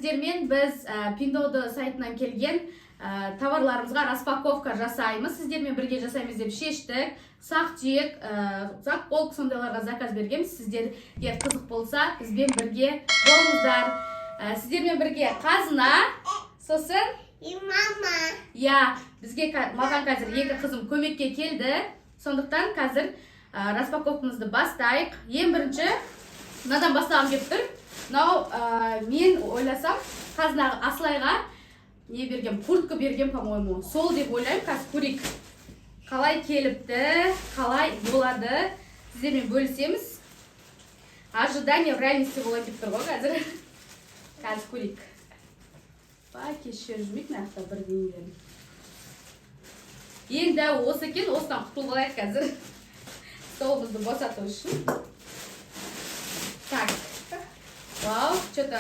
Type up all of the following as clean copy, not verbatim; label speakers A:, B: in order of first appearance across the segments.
A: сіздермен біз Pinduoduo сайтынан келген товарларымызға распаковка жасаймыз. Сіздермен бірге жасаймыз деп шештік. Сақ-түйек, заколка сондайларға заказ бергенбіз. Сіздерге қызық болса, бізбен бірге болыңыздар. Сіздермен бірге Қазына, сосын
B: мама.
A: Я, маған қазір екі қызым көмекке келді. Сондықтан қазір распаковкамызды бастайық. Ең бірінші мынадан бастағым келіп тұр. Мынау мен ойласам Қазынаға Асылайға не берген, куртка берген, по-моему. Сол деп ойлаймын, қазір көрейік. Қалай келіпті, қалай болады, сіздермен бөлісеміз. Ожидание в реальности болады деп тұр ғой қазір. Қазір көрейік. Кешер жүрмейік нақта бірдеңелерін. Енді осы екен, осыдан құтылып алайық қазір. Столымызды босату үшін. Так. Вау, что-то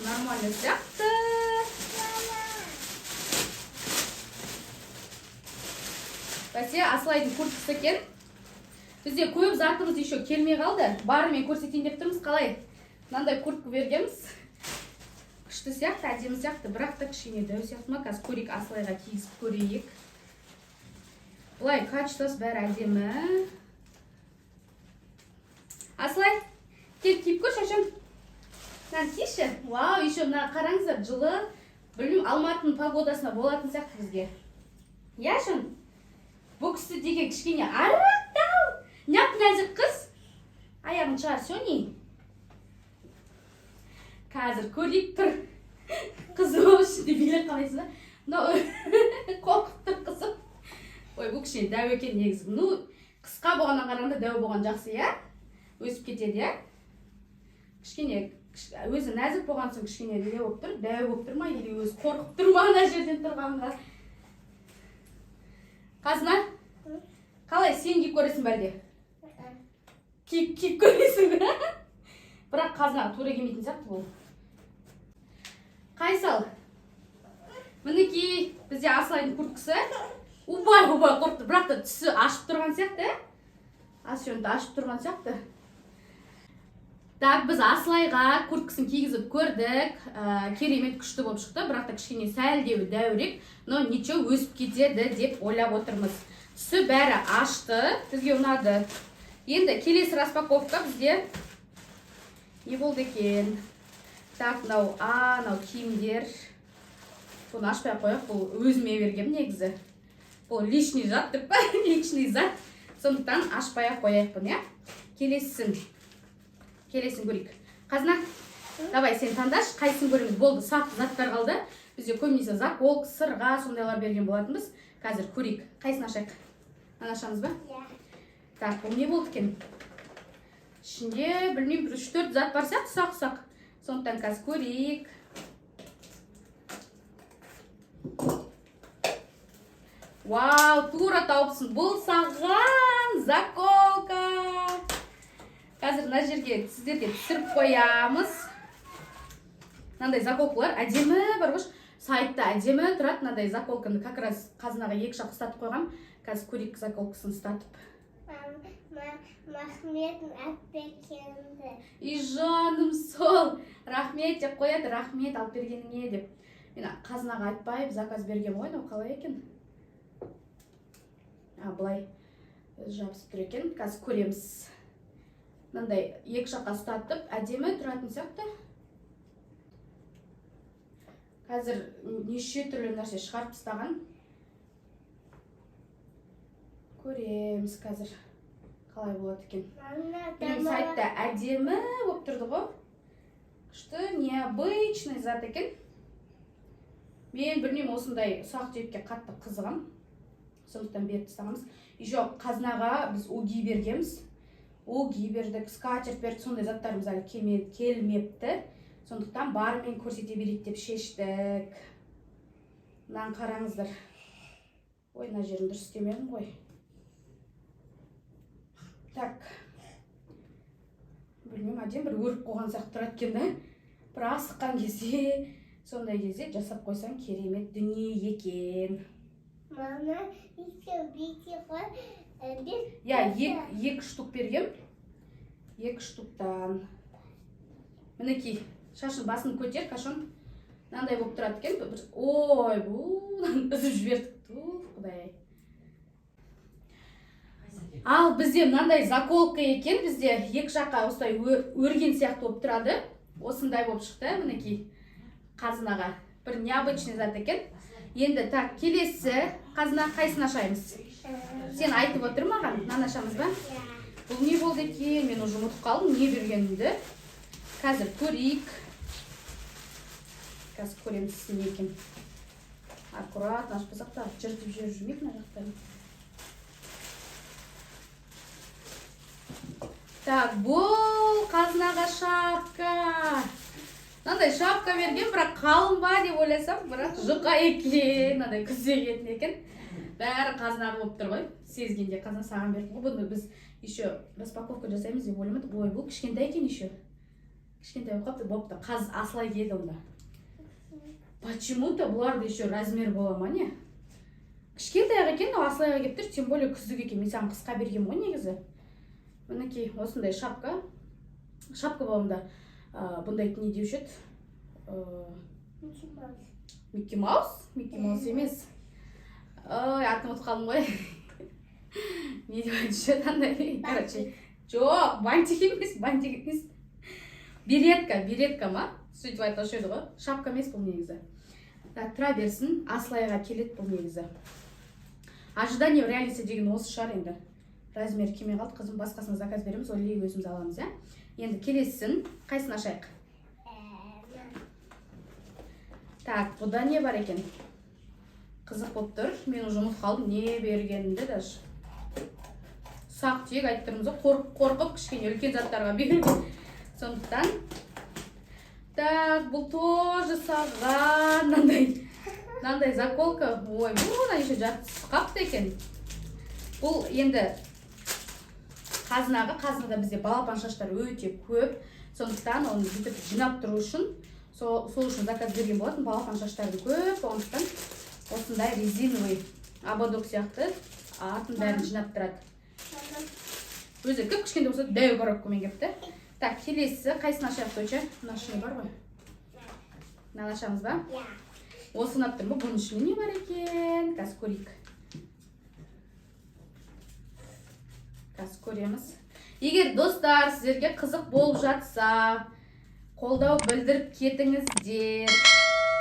A: нормально сияқты. Бәсе, Асылайдың курткасы екен. Бізде көп затымыз еще келмей қалды. Барымен көрсетейін деп тұрмыз, қалай? Мынандай куртка бергенбіз. Күшті сияқты, әдемі сияқты, бірақ та кішкене дәу сияқты ма? Қазір көрейік, Асылайға кигізіп көрейік. Бұлай качествосы бәрі әдемі. Асылай, келіп киіп көр, шашым. Мынаны киіші. Вау, еще мына қараңыздар, жылы, білмеймін, Алматының погодасына болатын сияқты бізге. Я шын? Бұл кісі деген кішкене арықтау. Няп нәзік қыз. Аяғын шығар, сөне. Қазір көрейік тұр. Қызы ішінде билеп қалайсың да. Қорқып тұр қызым. Ой, бұл кішкене дәу екен негізі. Қысқа болғаннан қарағанда дәу болған жақсы, я? Өсіп кетеді, я? Кішкене, өзі нәзік болған соң кішкене не болып тұр? Дәу болып тұр ма? Или өзі қорқып тұр ма ана жерден тұрғанға? Қазына, қалай сен киіп көресің бәрде? Киіп көресің бе? Бірақ Қазынаға тура келмейтін сияқты бұл. Қайсал? Мінекей бізде Асылайдың курткасы. Убай қорқты, бірақ та түсі ашып тұрған сияқты. Асыйонды ашып тұрған сияқты. Так, біз Асылайға курткасын кигізіп көрдік. Керемет күшті болып шықты, бірақ та кішкене сәлдеуі дәурек. Но ничего, өсіп кетеді деп ойлап отырмыз. Түсі бәрі ашты, бізге ұнады. Енді келесі распаковка бізде не болды екен? Так, мынау киімдер. Бұны ашпай қояқ, бұл өзіме берген негізі. Бұл лишний зат деп па? Лишний зат. Сондықтан ашпай қояқ бұны, я? Келесін көрейік. Қазына, давай сен таңдаш, қайсын көреміз. Болды, сақ заттар қалды. Бізде көбінесе заколка, сырға, сондайлар берген болатынбыз. Қазір көрейік. Қайсын ашайық? Ашамыз ба? Так, бұл не болды екен? Ішінде, білмеймін, 3-4 зат бар сияқты, сақ-сақ. Сондықтан қазір көрейік. Вау, тура тауыпсың. Бұл саған заколка. Қазір мына жерге сіздерге түсіріп қоямыз. Мынандай заколкалар әдемі бар ғой. Сайтта әдемі тұрады. Мынандай заколканы как раз Қазынаға екі жақ ұстатып қойғам. Қазір көрейік заколкасын ұстатып.
B: Рахмет алып бергенде.
A: И жаным сол. Рахмет деп қояды, рахмет алып бергеніңе деп. Мен Қазынаға айтпай заказ берген ғой, қалай екен? Бұлай жабысып тұр екен. Қазір көреміз. Мынандай екі жаққа ұстатып, әдемі тұратын сияқты. Қазір неше түрлі нәрсе шығарып тастаған. Көреміз қазір. Қалай болады екен? Білім сайтта әдемі болып тұрды ғой. Күшті, необычный зат екен. Мен білмеймін, осындай ұсақ-түйекке қатты қызығам. Сондықтан беріп тастағанбыз. Жоқ, Қазынаға біз уги бергенбіз. Уги бердік, скатерть бердік, сондай заттарымыз әлі келмепті. Сондықтан барымен көрсете берейік деп шештік. Мынаны қараңыздар. Ой, мына жерін дұрыс істемедім ғой. Так. Білмеймін, әдем бір өріп қойған сияқты тұрады екен да. Бір асыққан кезде, сондай кезде жасап қойсаң керемет дүние екен.
B: Мама, еще қой.
A: Я екі штук бергем. Екі штуктан. Мінекей, шашын басын көтер, қашан мынандай болып тұрады екен. Ой, үзіп жібердік. Құдай. Ал бізде мынандай заколка екен, бізде екі жаққа осылай өрген сияқты болып тұрады. Осындай болып шықты, мінекей қазынаға. Бір необычный зат екен. Енді так, келесі қазына қайсын ашаймыз? Сен айтып отыр маған, мынаны ашамыз ба? Бұл не болды екен? Мен уже ұмытып қалдым, не бергенімді. Қазір көрейік. Қазір көреміз не екен. Аккуратно ашпасақ та, жыртып жүрмейік мына жақтарын. Так, бұл қазынаға шапка. Мынандай шапка берген, бірақ қалың ба деп ойласам, бірақ жұқа екен. Мынандай күзде киетін екен. Бәрі қазынаға болып тұр ғой. Сезгенде қазына саған бердік. Бұны біз еще распаковка жасаймыз деп ойламадық. Ой, бұл кішкентай екен еще. Кішкентай болып қапты, болыпты. Қаз асылай келді онда. Почему-то бұларды еще размер бола ма не? Кішкентай екен, асылайға келіп тұр, тем более күздік екен. Мен саған қысқа бергем ғой негізі. Мінекей осындай шапка. Шапка болғанда бұндай не деуші еді? Микки Маус? Микки Маус емес. Ой, атын ұмытып қалдым ғой. Не деп айтушы еді? Короче, жоқ, бантик емес. Беретка ма? Сөйтіп айтушы еді ғой. Шапка емес бұл негізі. Тұра берсін, асылайға келеді бұл негізі. Ожидание в реальности деген осы шығар енді. Размер келмей қалды, қызым басқасына заказ береміз, ойлай өзіміз аламыз, иә? Енді келесін, қайсын ашайық? Так, бұда не бар екен? Қызық болып тұр, мен уже ұмытып қалдым, не бергенімді даже. Сақ түйек айтып тұрмыз, қорқып кішкене үлкен заттарға берген. Сондықтан. Так, бұл тоже саған, мынандай заколка. Ой, бұл еще жартысы қапты екен. Бұл енді қазынаға бізде балапан шаштар өте көп. Сондықтан оны бүйтіп жинап тұру үшін, сол үшін заказ берген болатын. Балапан шаштарды көп, ондықтан осындай резиновый ободок сияқты атын бәрін жинап тұрады. Өзі көп кішкенде болса дәу коробкамен келіпті. Так, келесі қайсын ашайық точа? Мына ішіне бар ғой. Мынаны ашамыз ба? Осы ұнап тұр ма? Бұның ішіне не бар екен? Қазір көрейік. Қазір көреміз. Егер достар сіздерге қызық болып жатса, қолдау білдіріп кетіңіздер,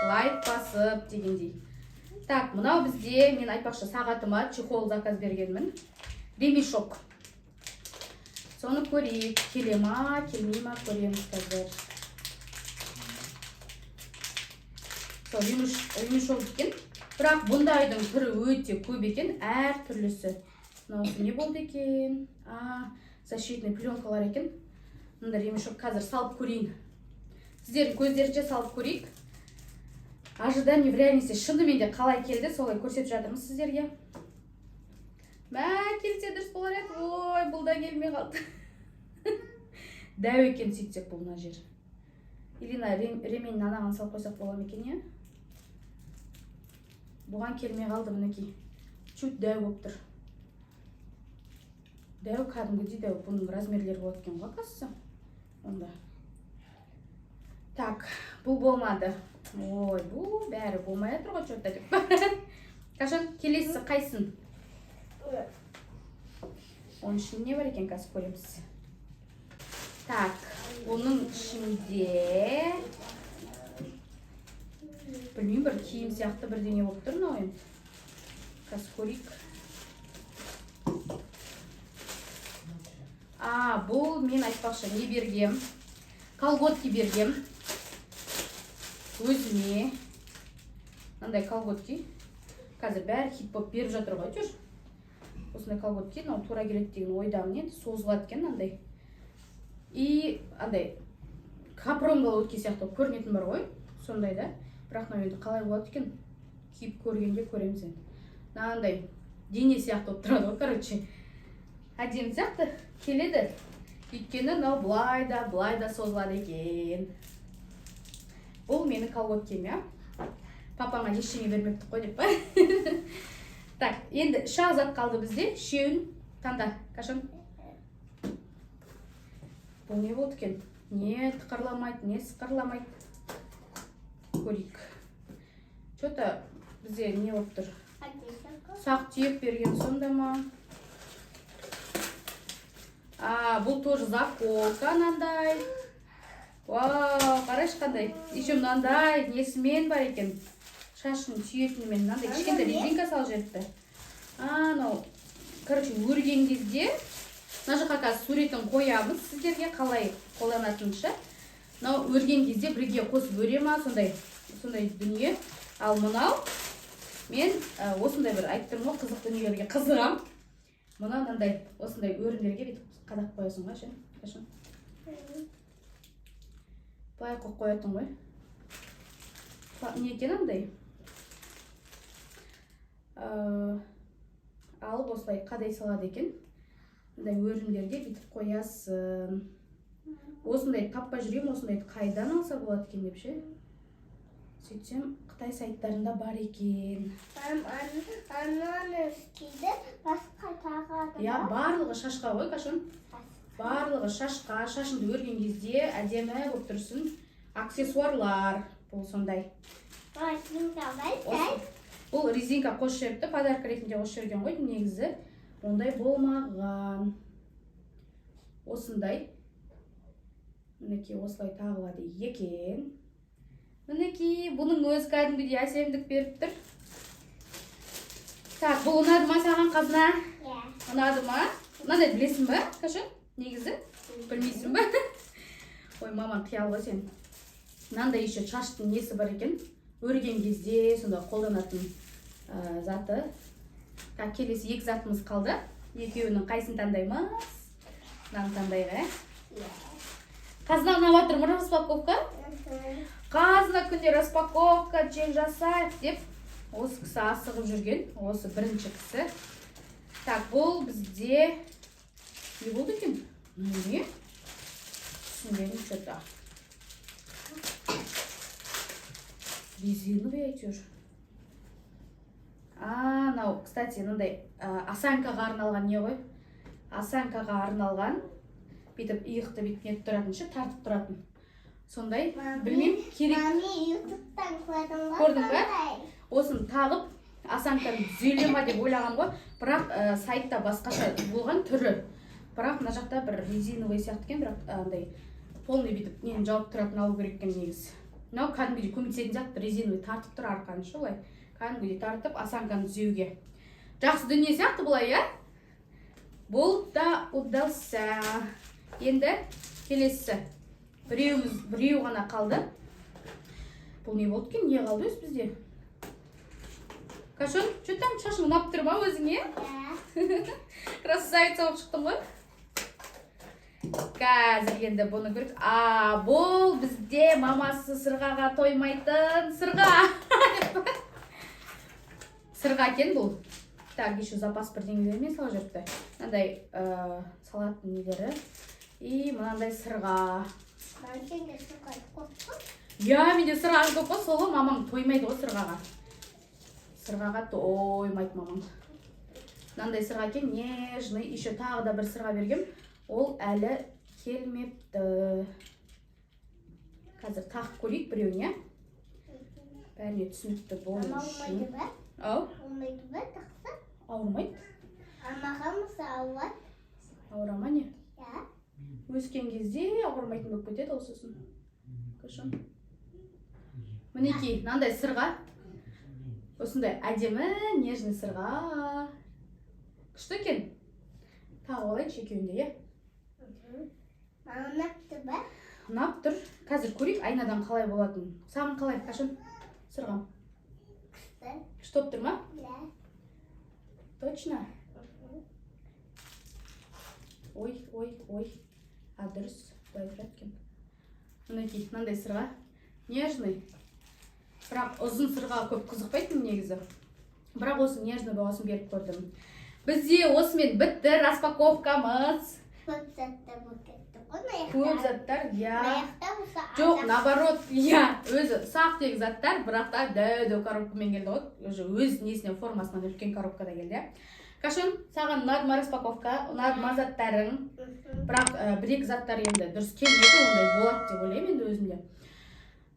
A: лайк басып дегендей. Так, мынау бізде, мен айтпақшы сағатыма чехол заказ бергенмін. Ремешок. Соны көрейік, келе ма, келмей ма, көреміз қазір. Ремешок екен. Бірақ бұндайдың түрі өте көп екен, әр түрлісі. Мынаусы не болды екен? Защитный пленкалар екен. Мында ремешок қазір салып көрейін. Сіздердің көздерінше салып көрейік. Ожидание в реальности шынымен де қалай келді, солай көрсетіп жатырмыз сіздерге. Мә, келсе дұрыс болар еді. Ой, бұл да келмей қалды. Дәу екен сөйтсек бұл мына жер. Илина ременін анаған салып қойсақ бола ма екен, е? Бұған келмей қалды мінекей. Чуть дәу болып тұр. Дәу кәдімгідей дәу. Бұның размерлері болады екен ғой қасы. Онда. Так, бұл болмады. Ой, бұл бәрі болмай жатыр ғой чотта деп. Қашан келесі қайсын? Оның ішінде не бар екен, қазір көреміз. Так, оның ішінде білмеймін, бір киім сияқты бірдеңе болып тұр мынау енді. Қазір көрейік. Бұл мен айтпақшы не бергем? Колготки бергем. Өзіме. Мынандай колготки. Қазір бәрі хит болып беріп жатыр ғой, жүр. Осындай колготки, тура келеді деген ойдамын енді, созылады екен андай. И андай капрон колготки сияқты көрінетін бар ғой, сондай да. Бірақ енді қалай болады екен? Киіп көргенде көреміз енді. Мынандай дене сияқты болып тұрады ғой, короче. Әдемі сияқты келеді. Өйткені мынау былай да созылады екен. Бұл менің колготкем, я. Папама ештеңе бермепті қой деп па. Так, енді үш зат қалды бізде. Үшеуін таңда. Қашан? Бұл не болды екен? Не тықырламайды, не сықырламайды. көрейік. Что-то бізде не болып тұр?
B: Одежда.
A: Сақ түйіп берген сонда ма? Бұл тоже заколка мынандай. Вау, қарашы қандай. Еще мынандай несімен бар екен. Шашын түйетінімен мынандай кішкентай резинка салып жіберіпті. Анау, короче, өрген кезде мына жаққа қазір суретін қоямыз сіздерге қалай қолданатынша. Мынау өрген кезде бірге қосып өре ма, сондай дүние. Ал мынау мен осындай бір айтып тұрмын ғой, қызық дүниелерге қызығам. Мынандай осындай өрімдерге бүйтіп қадап қоясың ғой, қашан. Былай қойып қоятын ғой. Не екен андай? Алып осылай қадай салады екен. Мындай өрімдерге бүйтіп қоясың. Осындай таппай жүрем, осындай қайдан алса болады екен деп ше. Сөйтсем, Қытай сайттарында бар екен.
B: Ананы үстейді, басқа тағады.
A: Я, барлығы шашқа ғой, қашан? Барлығы шашқа, шашынды өрген кезде әдемі болып тұрсын. Аксессуарлар, бұл сондай. Бұл резинка қосып жіберіпті, подарка ретінде қосып жіберген ғой, негізі. Ондай болмаған. Осындай. Мінекей осылай тағылады екен. Мінекей, бұның өз кәдімгідей әсемдік беріп тұр. Так, бұл ұнады ма саған, қазына? Ұнады ма? Мынандай білесің ба, қашан? Негізі? Білмейсің ба? Ой, маман қиял ғой сен. Мынандай еще шаштың несі бар екен. Өрген кезде сонда қолданатын заты. Келесі екі затымыз қалды. Екеуінің қайсын таңдаймыз? Мынаны таңдайға. Қазына ұнап жатыр ма распаковка? Қазына күнде распаковка жасайық деп осы кісі асығып жүрген. Осы бірінші кісі. Так, бұл бізде не болды екен? Не? Түсінбедім что-то. Резиновый әйтеуір. Мынау, кстати, мынандай осанкаға арналған не ғой? Осанкаға арналған. Бүйтіп иықты бүйтіп нетіп тұратын ше, тартып тұратын. Сондай, білмеймін, керек.
B: Мами, ютубтан көрдің ба?
A: Көрдің ба? Осын тағып, осанканы түзеле ма деп ойлаған ғой. Бірақ сайтта басқаша болған түрі. Бірақ мына жақта бір резиновый сияқты екен, бірақ андай полный бүйтіп нені жауып тұратын алу керек екен негізі. Мынау кәдімгідей көмектесетін сияқты резиновый тартып тұр арқаны ше олай. Кәдімгідей тартып осанканы түзеуге. Жақсы дүние сияқты бұлай, иә? Бұл да удался. Енді келесі. Біреу ғана қалды. Бұл не болды екен? Не қалды өз бізде? Қашын, что там шашың ұнап тұр ма өзіңе? Красавица болып шықтың ғой? Қазір енді бұны көрік. Бұл бізде мамасы сырғаға тоймайтын сырға. Сырға екен бұл. Так, еще запас бірдеңелермен сала жүріпті. Мынандай салатын нелері. И мынандай сырға.
B: Сенде сырға көп қой?
A: Я, менде сырға көп қой, солы мамам тоймайды ғой сырғаға. Сырғаға тоймайды мамам. Мынандай сырға екен, нежный. Еще тағы да бір сырға бергем. Ол әлі келмепті. Қазір тағып көрейік біреуіне. Бәріне түсінікті болу үшін. Ау?
B: Ауырмайды ба тақса?
A: Ауырмайды.
B: Амаға мысалы?
A: Ауырама не?
B: Я.
A: Өскен кезде ауырмайтын болып кетеді ол сосын. Қашан. Мінекей, мынандай сырға. Осындай әдемі, нежный сырға. Күшті екен. Тағы алайыншы екеуінде, е?
B: Ұнапты ба?
A: Ұнап тұр. Қазір көрейік айнадан қалай болатын. Саған қалай, қашан? Сырғам.
B: Күшті.
A: Күшті болып тұр ма?
B: Да.
A: Точно? Ой. Дұрыс. Былай тұрады екен. Мінекей, мынандай сырға. Нежный. Бірақ ұзын сырға көп қызықпайтын негізі. Бірақ осы нежный бағасын беріп көрдім. Бізде осымен бітті распаковкамыз.
B: Көп заттар болып кетті ғой.
A: Көп заттар, я.
B: Аяқта болса
A: Жоқ, наоборот, я. Өзі сақ тек заттар, бірақ та дәу коробкамен келді ғой. Өз несіне формасынан үлкен коробкада келді. Қашын, саған ұнады ма распаковка, ұнады ма заттарың. Бірақ бір-екі заттар енді дұрыс келмеді, ондай болады деп ойлаймын енді өзімде.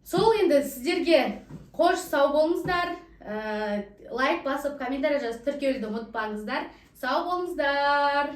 A: Сол енді енді сіздерге қош сау болыңыздар. Лайк басып, комментарий жазып тіркелуді ұмытпаңыздар. Сау болыңыздар.